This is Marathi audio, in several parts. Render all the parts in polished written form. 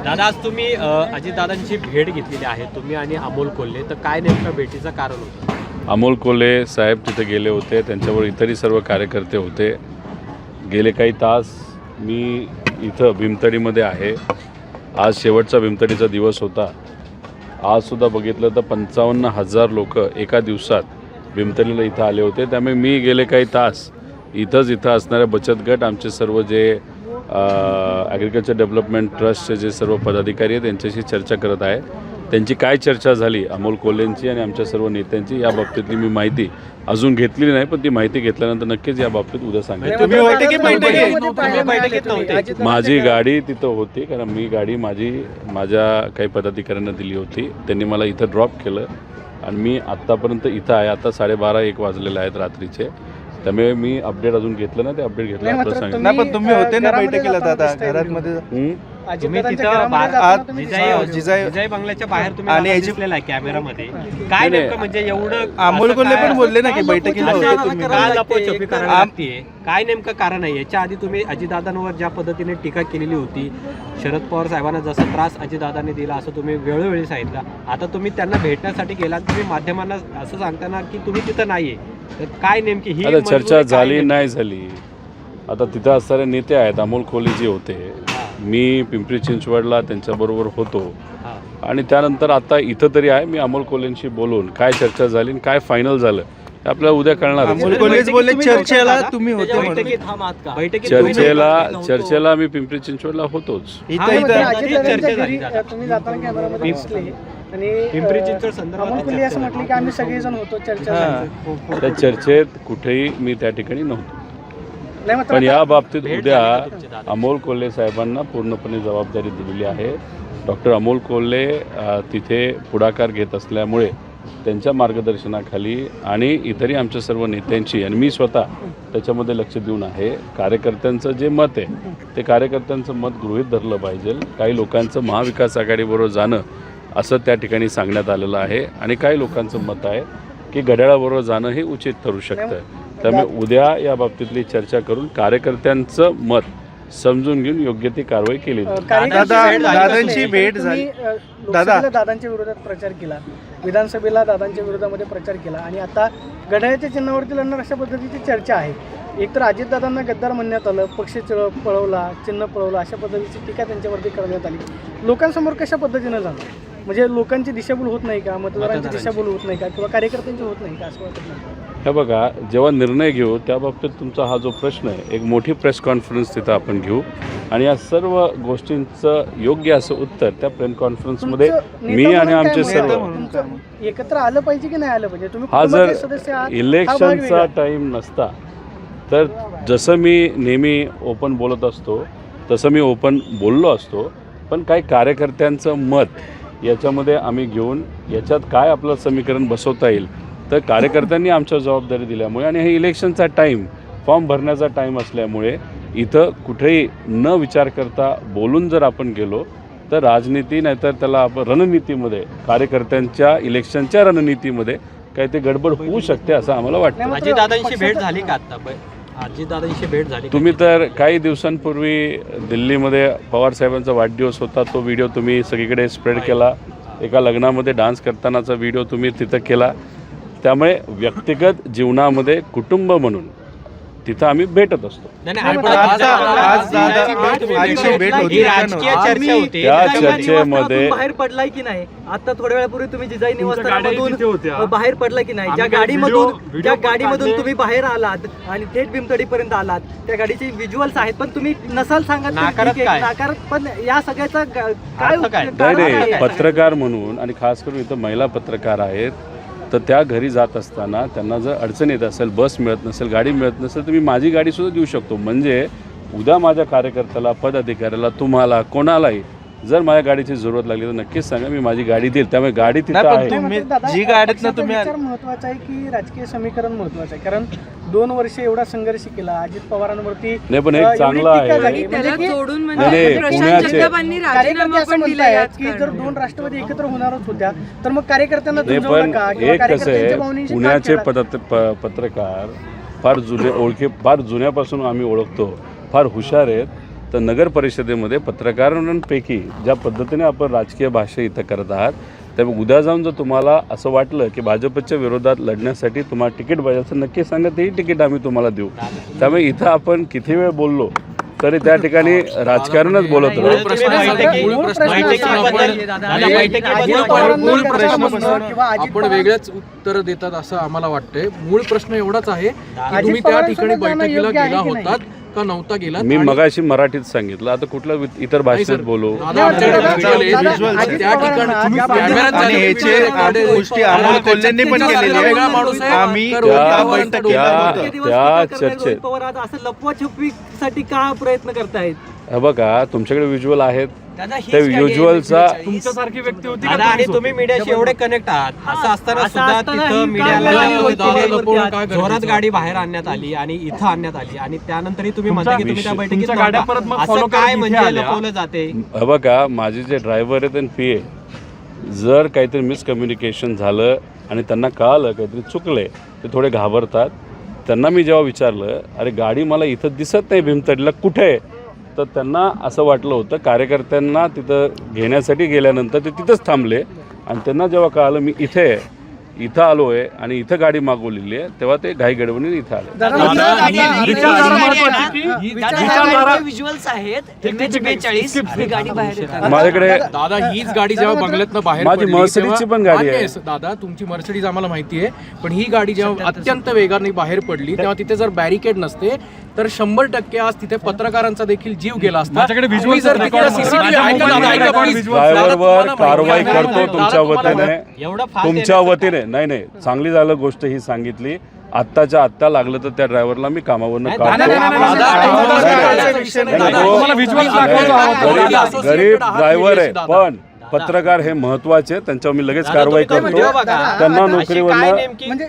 दादा आज तुम्ही अजितदादांची भेट घेतलेली आहे तुम्ही आणि अमोल कोल्हे, तर काय नेमकं भेटीचं कारण होतं? अमोल कोल्हे साहेब तिथे गेले होते, त्यांच्यावर इतरही सर्व कार्यकर्ते होते. गेले काही तास मी इथं भीमतडीमध्ये आहे. आज शेवटचा भीमतडीचा दिवस होता. आजसुद्धा बघितलं तर 55,000 लोक एका दिवसात भीमतडीला इथं आले होते. त्यामुळे मी गेले काही तास इथं असणारे बचत गट, आमचे सर्व जे ॲग्रिकल्चर डेव्हलपमेंट ट्रस्टचे जे सर्व पदाधिकारी आहेत त्यांच्याशी चर्चा करत आहे. त्यांची काय चर्चा झाली अमोल कोल्हेंची आणि आमच्या सर्व नेत्यांची या बाबतीतली मी माहिती अजून घेतलेली नाही, पण ती माहिती घेतल्यानंतर नक्कीच या बाबतीत उद्या सांगेन. माझी गाडी तिथं होती, कारण मी गाडी माझ्या काही पदाधिकाऱ्यांना दिली होती. त्यांनी मला इथं ड्रॉप केलं आणि मी आत्तापर्यंत इथं आहे. आता 12:30-1 वाजलेले आहेत रात्रीचे. त्यामुळे मी अपडेट अजून घेतलं ना, ते अपडेट घेतलं आपलं सांगितलं. नाही पण तुम्ही होते ना बैठकीला दादा घरामध्ये. तुम्ही जिजाई बंगल्याच्या बाहेर तुम्ही दिसलेला आहे कॅमेरामध्ये. काय नेमकं म्हणजे एवढं अमोल कोल्हे पण बोलले ना की बैठकीला होते तुम्ही. काय नेमकं कारण आहे? याच्या आधी तुम्ही अजितदादांवर ज्या पद्धतीने टीका केलेली होती, शरद पवार साहेबांना जसा त्रास अजितदादांनी दिला असं तुम्ही वेळोवेळी सांगितलं. आता तुम्ही त्यांना भेटण्यासाठी गेलात, तुम्ही माध्यमांना असं सांगताना की तुम्ही तिथं नाहीये, तर काय नेमकी ही चर्चा झाली नाही झाली? आता तिथं असणारे नेते आहेत. अमोल कोल्हे जे होते, मी पिंपरी चिंचवडला त्यांच्याबरोबर होतो आणि त्यानंतर आता इथं तरी आहे. मी अमोल कोल्हेंशी बोलून काय चर्चा झाली आणि काय फायनल झालं ते आपल्याला उद्या कळणार. अमोल कोल्हेच बोलले चर्चेला तुम्ही होते. चर्चेला मी पिंपरी चिंचवडला होतोच. पिंपरी चिंचवड संदर्भात आम्ही सगळेजण होतो चर्चा. त्या चर्चेत कुठेही मी त्या ठिकाणी नव्हतो. पण या बाबतीत उद्या अमोल कोल्हे साहेबांना पूर्णपणे जबाबदारी दिलेली आहे. डॉक्टर अमोल कोल्हे तिथे पुढाकार घेत असल्यामुळे त्यांच्या मार्गदर्शनाखाली आणि इतरही आमच्या सर्व नेत्यांची आणि मी स्वतः त्याच्यामध्ये लक्ष देऊन आहे. कार्यकर्त्यांचं जे मत आहे ते कार्यकर्त्यांचं मत गृहीत धरलं पाहिजे. काही लोकांचं महाविकास आघाडीबरोबर जाणं असं त्या ठिकाणी सांगण्यात आलेलं आहे आणि काही लोकांचं मत आहे की घड्याळाबरोबर जाणं हे उचित ठरू शकतं. त्यामुळे उद्या या बाबतीतली चर्चा करून कार्यकर्त्यांचं मत समजून घेऊन योग्य ती कारवाई केली जाईल. दादांची भेट झाली. दादांच्या विरोधात प्रचार केला, विधानसभेला दादांच्या विरोधामध्ये प्रचार केला आणि आता घड्याळाच्या चिन्हावरती लढणार अशा पद्धतीची चर्चा आहे. एकतर अजितदादांना गद्दार म्हणण्यात आलं, पक्ष पळवला, चिन्ह पळवला, अशा पद्धतीची टीका त्यांच्यावरती करण्यात आली. लोकांसमोर कशा पद्धतीनं जाणार? म्हणजे लोकांची दिशाभूल होत नाही का, मतदारांची दिशाभूल होत नाही का, किंवा कार्यकर्त्यांची होत नाही का, असं वाटत नाही? हे बघा, जेव्हा निर्णय घेऊ त्या बाबतीत तुमचा हा जो प्रश्न आहे, एक मोठी प्रेस कॉन्फरन्स तिथं आपण घेऊ आणि या सर्व गोष्टींचं योग्य असं उत्तर त्या प्रेस कॉन्फरन्समध्ये मी आणि आमचे सर्व एकत्र आलं पाहिजे की नाही आलं पाहिजे? तुम्ही हा जर इलेक्शनचा टाईम नसता तर जसं मी नेहमी ओपन बोलत असतो तसं मी ओपन बोललो असतो. पण काही कार्यकर्त्यांचं मत याच्यामध्ये आम्ही घेऊन याच्यात काय आपलं समीकरण बसवता येईल तर कार्यकर्त्यांनी आमच्या जबाबदारी दिल्यामुळे आणि हे इलेक्शनचा टाईम, फॉर्म भरण्याचा टाईम असल्यामुळे इथं कुठेही न विचार करता बोलून जर आपण गेलो तर राजनीती नाहीतर त्याला आपण रणनीतीमध्ये, कार्यकर्त्यांच्या इलेक्शनच्या रणनीतीमध्ये काही ते गडबड होऊ शकते असं आम्हाला वाटतं. अजितदादांची भेट झाली का आता? अजितदादांची भेट झाली? तुम्ही तर काही दिवसांपूर्वी दिल्लीमध्ये पवार साहेबांचा वाढदिवस होता, तो व्हिडिओ तुम्ही सगळीकडे स्प्रेड केला. एका लग्नामध्ये डान्स करतानाचा व्हिडिओ तुम्ही तिथं केला. त्यामुळे व्यक्तिगत जीवनामध्ये कुटुंब म्हणून तिथं आम्ही भेटत असतो. त्या चर्चेमध्ये बाहेर पडलाय की नाही? आता थोड्या वेळापूर्वी तुम्ही जिजाई निवासस्थानामधून बाहेर पडला की नाही? ज्या गाडीमधून तुम्ही बाहेर आलात आणि थेट भीमतडीपर्यंत आलात, त्या गाडीचे व्हिज्युअल्स आहेत, पण तुम्ही नसाल सांगत नाकारत. पण या सगळ्याचा काय पत्रकार म्हणून आणि खास करून इथं महिला पत्रकार आहेत, तर त्या घरी जात असताना त्यांना जर अडचण येत असेल, बस मिळत नसेल, गाडी मिळत नसेल, तर मी माझी गाडीसुद्धा देऊ शकतो. म्हणजे उद्या माझ्या कार्यकर्त्याला, पदाधिकाऱ्याला, तुम्हाला कोणालाही जर माझ्या गाडीची जरूरत लागली तर नक्कीच सांगा, मी माझी गाडी देईल. त्यामुळे गाडी तिथं आहे. जी गाडीतनं तुम्ही महत्वाचं आहे की राजकीय समीकरण महत्वाचं आहे? कारण 2 वर्ष एवढा संघर्ष केला अजित पवारांवरती. नाही पण एक चांगलं आहे की जर 2 राष्ट्रवादी एकत्र होणारच होत्या तर मग कार्यकर्त्यांना एक कसं आहे, पुण्याचे पत्रकार फार फार जुन्यापासून आम्ही ओळखतो, फार हुशार आहेत तर नगर परिषदेमध्ये पत्रकारांपैकी ज्या पद्धतीने आपण राजकीय भाषा इथं करत आहात, त्यामुळे उद्या जाऊन जर तुम्हाला असं वाटलं की भाजपच्या विरोधात लढण्यासाठी तुम्हाला तिकीट पाहिजे असं नक्की सांगा, तेही तिकीट आम्ही तुम्हाला देऊ. त्यामुळे इथं आपण किती वेळ बोललो तरी त्या ठिकाणी राजकारणच बोलत आपण वेगळेच उत्तर देतात असं आम्हाला वाटतंय. मूळ प्रश्न एवढाच आहे की तुम्ही त्या ठिकाणी बैठकीला गेला होतात का नव्हता गेला. मी मगाशी मराठीत सांगितलं, आता कुठल्या इतर भाषेत बोलू. त्या ठिकाणी गोष्टी अमोल कोल्हेंनी पण केलेल्या आहेत. आम्ही त्या चर्चेत पवार आज असं लपवाछपवीसाठी का प्रयत्न करतायत? हे बघा, तुमच्याकडे व्हिज्युअल आहेत, त्या व्हिज्युअलचा तुमच्यासारखी व्यक्ती होती आणि तुम्ही मीडियाशी एवढे कनेक्ट आहात, असं असताना सुद्धा तिथं मीडियाला जोरात गाडी बाहेर आणण्यात आली आणि इथं आणण्यात आली आणि त्यानंतरही तुम्ही म्हणता की तुम्ही त्या बैठकीत नव्हता. असं काय म्हणजे लपवलं जाते? हे बघा, माझे जे ड्रायव्हर आहेत आणि PA, जर काहीतरी मिसकम्युनिकेशन झालं आणि त्यांना कळालं काहीतरी चुकले, ते थोडे घाबरतात. त्यांना मी जेव्हा विचारलं, अरे गाडी मला इथं दिसत नाही भीमतडीला, कुठे आहे, तर त्यांना असं वाटलं होतं कार्यकर्त्यांना तिथं घेण्यासाठी गेल्यानंतर ते तिथंच थांबले आणि त्यांना जेव्हा कळालं मी इथं आलो आहे आणि इथं गाडी मागवलेली आहे, तेव्हा ते घाई गडबडीने इथं आले. माझ्याकडे दादा हीच गाडी जेव्हा बंगल्यातनं बाहेर माझी पडली, मर्सिडीजची तेव्हा- पण गाडी आहे. मान्य दादा, तुमची मर्सिडीज आम्हाला माहिती आहे, पण ही गाडी जेव्हा अत्यंत वेगाने बाहेर पडली तेव्हा तिथे जर बॅरिकेड नसते तर 100% आज तिथे पत्रकारांचा देखील जीव गेला असता. तुम्ही जर तिथे CCTV ऐका, please. ड्रायव्हरवर कारवाई करतो तुमच्या वतीने, एवढं तुमच्या वतीने. नाही, चांगली झालं गोष्ट ही सांगितली. आत्ताच्या आत्ता लागलं तर त्या ड्रायव्हरला मी कामावरनं काढतो. गरीब ड्रायव्हर आहे, पण पत्रकार हे महत्वाचे, त्यांच्यावर मी लगेच कारवाई करतो. त्यांना नोकरीवर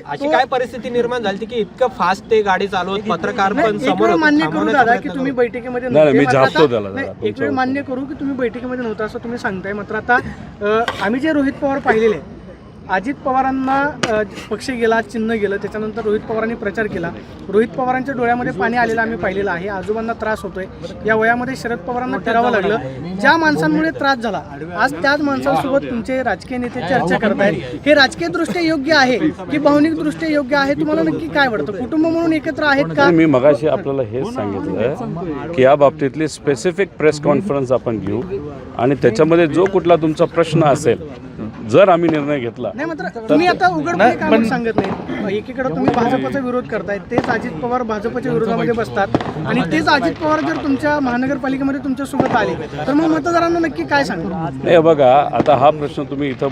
अशी काय परिस्थिती निर्माण झाली की इतकं फास्ट ते गाडी चालवत पत्रकार पण एक समोर वेळ होते, मान्य करू थांबवण्याचा दादा प्रयत्न की तुम्ही करत होते. बैठकीमध्ये नाही, नव्हते. मी मात्र झापतो आता- त्याला नाही, जरा, एक वेळ तुमच्या मान्य करू की तुम्ही बैठकीमध्ये नव्हता असं तुम्ही सांगताय. मात्र आता आम्ही जे रोहित पवार पाहिलेले, अजित पवारांना पक्ष गेला, चिन्ह गेलं, त्याच्यानंतर रोहित पवारांनी प्रचार केला. रोहित पवारांच्या डोळ्यामध्ये पाणी आलेलं आम्ही पाहिलेलं आहे. आजोबांना त्रास होतोय. या वयामध्ये शरद पवारांना फिरावं लागलं. ज्या माणसांमुळे त्रास झाला, आज त्याच माणसांसोबत तुमचे राजकीय नेते चर्चा करतायत. हे राजकीय दृष्ट्या योग्य आहे की भावनिक दृष्ट्या योग्य आहे? तुम्हाला नक्की काय वाटतं? कुटुंब म्हणून एकत्र आहेत का? मी मगाशी आपल्याला हेच सांगितलं की या बाबतीतली स्पेसिफिक प्रेस कॉन्फरन्स आपण घेऊ आणि त्याच्यामध्ये जो कुठला तुमचा प्रश्न असेल, जर आम्ही निर्णय घेतला. नाही, मात्र तुम्ही आता उघडपणे काय म्हणून सांगत नाही? एकीकडे तुम्ही भाजपचा विरोध करताय, तेच अजित पवार भाजपच्या विरोधामध्ये बसतात आणि तेच अजित पवार जर तुमच्या महानगरपालिकेमध्ये तुमच्या सोबत आले तर मग मतदारांना नक्की काय सांगणार? नाही बघा, आता हा प्रश्न तुम्ही इथं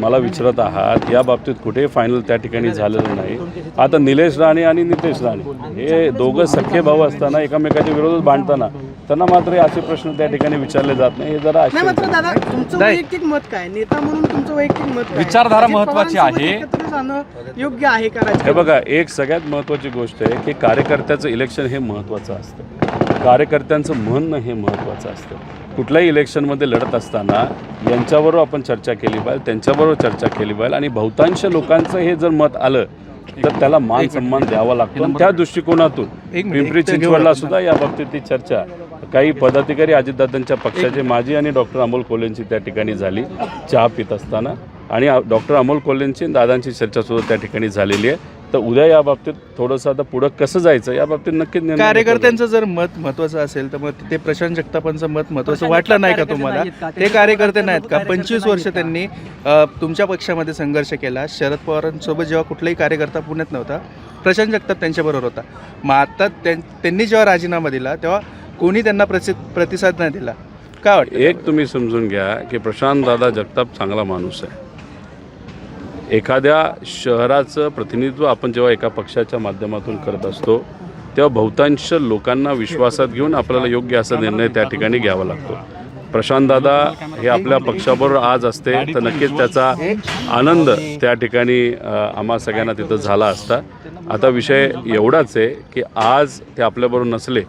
मला विचारत आहात, या बाबतीत कुठेही फायनल त्या ठिकाणी झालेलं नाही. आता निलेश राणे आणि नितेश राणे हे दोघं सख्खे भाऊ असताना एकमेकाच्या विरोधात भांडताना त्यांना मात्र असे प्रश्न त्या ठिकाणी विचारले जात नाही. हे जरा नाही, मात्र दादा तुमचं वैयक्तिक मत काय? नेता म्हणून तुमचं वैयक्तिक मत काय? विचारधारा अजित महत्त्वाची पवारांसोबत आहे. एकत्र जाणं योग्य आहे का? हे बघा, एक सगळ्यात महत्त्वाची गोष्ट आहे की कार्यकर्त्याचं इलेक्शन हे महत्त्वाचं असतं. कार्यकर्त्यांचं म्हणणं हे महत्त्वाचं असतं. कुठल्याही इलेक्शनमध्ये लढत असताना यांच्याबरोबर आपण चर्चा केली पाहिजे, त्यांच्याबरोबर चर्चा केली पाहिजे आणि बहुतांश लोकांचं हे जर मत आलं तर त्याला मान सन्मान द्यावा लागतो. आणि त्या दृष्टिकोनातून पिंपरी चिंचवडला सुद्धा या बाबतीत चर्चा काही पदाधिकारी अजितदादांच्या पक्षाचे माजी आणि डॉक्टर अमोल कोल्हेंची त्या ठिकाणी झाली चहा पित असताना, आणि डॉक्टर अमोल कोल्हेंची दादांची चर्चासुद्धा त्या ठिकाणी झालेली आहे. तर उद्या या बाबतीत थोडंसं आता पुढं कसं जायचं या बाबतीत नक्कीच निर्णय कार्यकर्त्यांचं जर मत महत्वाचं असेल तर मग तिथे प्रशांत जगतापांचं मत महत्वाचं वाटलं नाही का तुम्हाला? ते कार्यकर्ते नाहीत का? 25 वर्ष त्यांनी तुमच्या पक्षामध्ये संघर्ष केला. शरद पवारांसोबत जेव्हा कुठलाही कार्यकर्ता पुण्यात नव्हता, प्रशांत जगताप त्यांच्याबरोबर होता. मग आता त्यांनी जेव्हा राजीनामा दिला तेव्हा कोणी त्यांना प्रतिसाद नाही दिला. काय वाटतं? एक तुम्ही समजून घ्या की प्रशांत दादा जगताप चांगला माणूस आहे. एखाद्या शहराचं प्रतिनिधित्व आपण जेव्हा एका पक्षाच्या माध्यमातून करत असतो तेव्हा बहुतांश लोकांना विश्वासात घेऊन आपल्याला योग्य असा निर्णय त्या ठिकाणी घ्यावा लागतो. प्रशांत दादा हे आपल्या पक्षाबरोबर आज असते तर नक्कीच त्याचा आनंद त्या ठिकाणी आम्हा सगळ्यांना तिथं झाला असता. आता विषय एवढाच आहे की आज ते आपल्याबरोबर नसले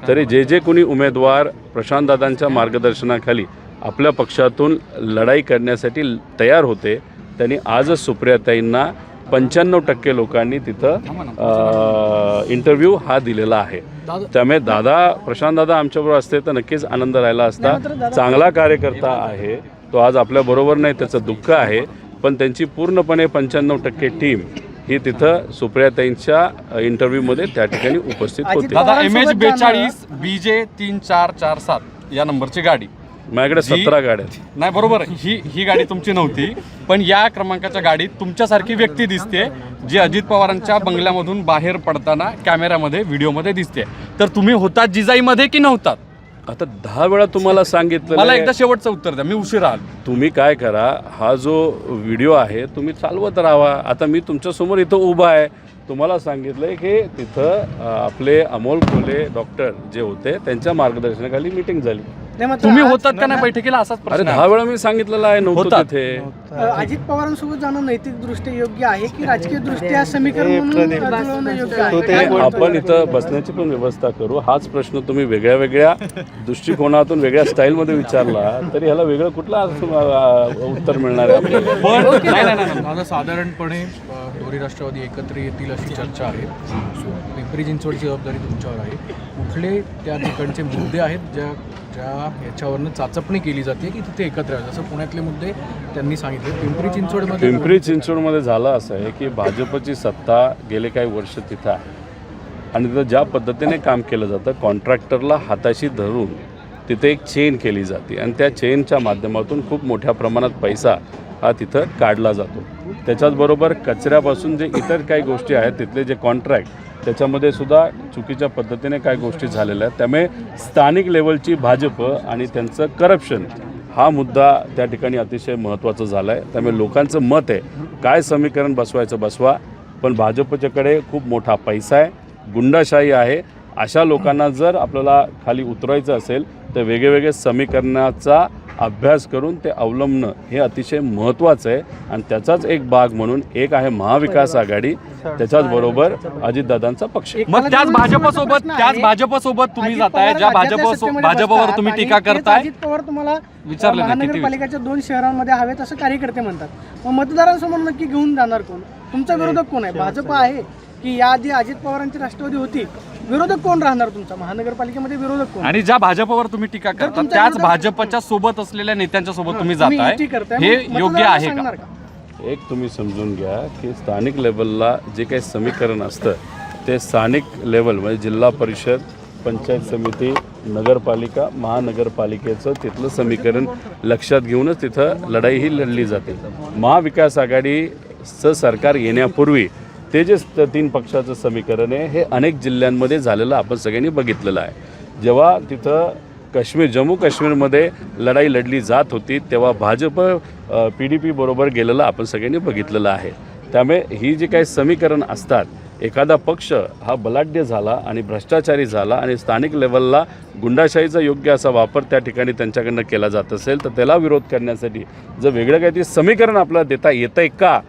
तरी जे कोणी उमेदवार प्रशांत दादांच्या मार्गदर्शनाखाली आपल्या पक्षातून लढाई करण्यासाठी तयार होते त्यांनी आजच सुप्रियाताईंना 95% लोकांनी तिथं इंटरव्ह्यू हा दिलेला आहे. त्यामुळे प्रशांत दादा आमच्याबरोबर असते तर नक्कीच आनंद राहिला असता. चांगला कार्यकर्ता आहे तो, आज आपल्याबरोबर नाही, त्याचं दुःख आहे, पण त्यांची पूर्णपणे 95% टीम ही तिथं सुप्रियाताईंच्या इंटरव्ह्यूमध्ये त्या ठिकाणी उपस्थित होती. दादा MH42 BJ 3447 या नंबरची गाडी माझ्याकडे 17 गाड्या आहेत. नाही बरोबर, ही गाडी तुमची नव्हती, पण या क्रमांकाच्या गाडीत तुमच्यासारखी व्यक्ती दिसते जी अजित पवारांच्या बंगल्यामधून बाहेर पडताना कॅमेऱ्यामध्ये व्हिडिओमध्ये दिसते. तर तुम्ही होतात जिजाईमध्ये की नव्हतात? आता 10 वेळा तुम्हाला सांगितलं. मला एकदा शेवटचं उत्तर द्या, मी उशीर आलो. तुम्ही काय करा, हा जो व्हिडिओ आहे तुम्ही चालवत राहा. आता मी तुमच्यासमोर इथं उभा आहे, तुम्हाला सांगितलंय की तिथं आपले अमोल कोल्हे डॉक्टर जे होते त्यांच्या मार्गदर्शनाखाली मीटिंग झाली. तुम्ही होतात का नाही बैठकीला असाच अरे प्रश्न 10 वेळा मी सांगितलेलं आहे, नव्हतं तिथे. अजित पवारांसोबत जाणं नैतिकदृष्ट्या योग्य आहे की राजकीय दृष्ट्या समीकरण म्हणून जुळवणं योग्य आहे? आपण इथं बसण्याची पण व्यवस्था करू. हाच प्रश्न तुम्ही वेगळ्या वेगळ्या दृष्टिकोनातून वेगळ्या स्टाईलमध्ये विचारला तरी ह्याला वेगळं कुठलं उत्तर मिळणार आहे आपल्याला? आता साधारणपणे दोन्ही राष्ट्रवादी एकत्र येतील अशी चर्चा आहे. सो पिंपरी चिंचवडची जबाबदारी तुमच्यावर आहे. कुठले त्या ठिकाणचे मुद्दे आहेत ज्या याच्यावरनं चाचपणी केली जाते की तिथे एकत्र आहे? जसं पुण्यातले मुद्दे त्यांनी सांगितले. पिंपरी चिंचवडमध्ये झालं असं आहे की भाजपची सत्ता गेले काही वर्ष तिथं आहे आणि तिथं ज्या पद्धतीने काम केलं जातं, कॉन्ट्रॅक्टरला हाताशी धरून तिथे एक चेन केली जाते आणि त्या चेनच्या माध्यमातून खूप मोठ्या प्रमाणात पैसा हा तिथं काढला जातो. त्याच्याचबरोबर कचऱ्यापासून जे इतर काही गोष्टी आहेत तिथले जे कॉन्ट्रॅक्ट त्याच्यामध्ये सुद्धा चुकीच्या पद्धतीने काही गोष्टी झालेल्या आहेत. त्यामुळे स्थानिक लेवलची भाजप आणि त्यांचं करप्शन हा मुद्दा त्या ठिकाणी अतिशय महत्त्वाचा झाला आहे. त्यामुळे लोकांचं मत आहे काय समीकरण बसवायचं बसवा, पण भाजपच्याकडे खूप मोठा पैसा आहे, गुंडाशाही आहे. अशा लोकांना जर आपल्याला खाली उतरवायचं असेल तर वेगवेगळे समीकरणाचा अभ्यास करून ते अवलंबणं हे अतिशय महत्त्वाचं आहे. आणि त्याचाच एक भाग म्हणून एक आहे महाविकास आघाडी, त्याच्याच बरोबर अजितदादांचा पक्ष. मग त्याच भाजपसोबत तुम्ही जाताय, ज्या भाजपवर तुम्ही टीका करताय. अजित पवार तुम्हाला विचारलं नाही, किती महानगरपालिकेच्या 2 शहरांमध्ये हवेत असं कार्यकर्ते म्हणतात. मग मतदारांसमोर नक्की घेऊन जाणार कोण? तुमचा विरोधक कोण आहे? भाजप आहे की याआधी अजित पवारांची राष्ट्रवादी होती? विरोधक कोण राहणार तुमचा महानगरपालिकेमध्ये? विरोधक कोण? आणि ज्या भाजपवर तुम्ही टीका करता त्याच भाजपच्या सोबत असलेल्या नेत्यांच्या सोबत तुम्ही जाताय, हे योग्य आहे का? एक तुम्ही समजून घ्या की स्थानिक लेवलला जे काही समीकरण असतं ते स्थानिक लेवल म्हणजे जिल्हा परिषद, पंचायत समिती, नगरपालिका, महानगरपालिकेचं तिथलं समीकरण लक्षात घेऊनच तिथं लढाई ही लढली जाते. महाविकास आघाडीचं सरकार येण्यापूर्वी ते जे 3 पक्षाचं समीकरण आहे हे अनेक जिल्ह्यांमध्ये झालेलं आपण सगळ्यांनी बघितलेलं आहे. जेव्हा तिथं जम्मू काश्मीरमध्ये लढाई लढली जात होती तेव्हा भाजप PDP बरोबर गेलेलं आपण सगळ्यांनी बघितलेलं आहे. त्यामुळे ही जी काही समीकरण असतात, एखादा पक्ष हा बलाढ्य झाला आणि भ्रष्टाचारी झाला आणि स्थानिक लेवलला गुंडाशाहीचा योग्य असा वापर त्या ठिकाणी त्यांच्याकडनं केला जात असेल तर त्याला विरोध करण्यासाठी जर वेगळं काहीतरी समीकरण आपल्याला देता येतं आहे का,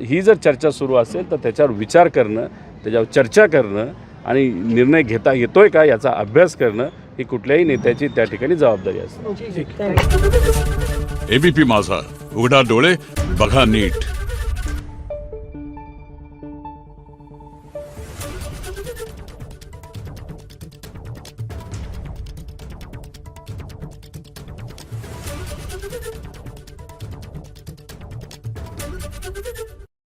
ही जर चर्चा सुरू असेल तर त्याच्यावर विचार करणं, त्याच्यावर चर्चा करणं आणि निर्णय घेता येतोय का याचा अभ्यास करणं ही कुठल्याही नेत्याची त्या ठिकाणी जबाबदारी असते. ABP माझा, उघडा डोळे बघा नीट.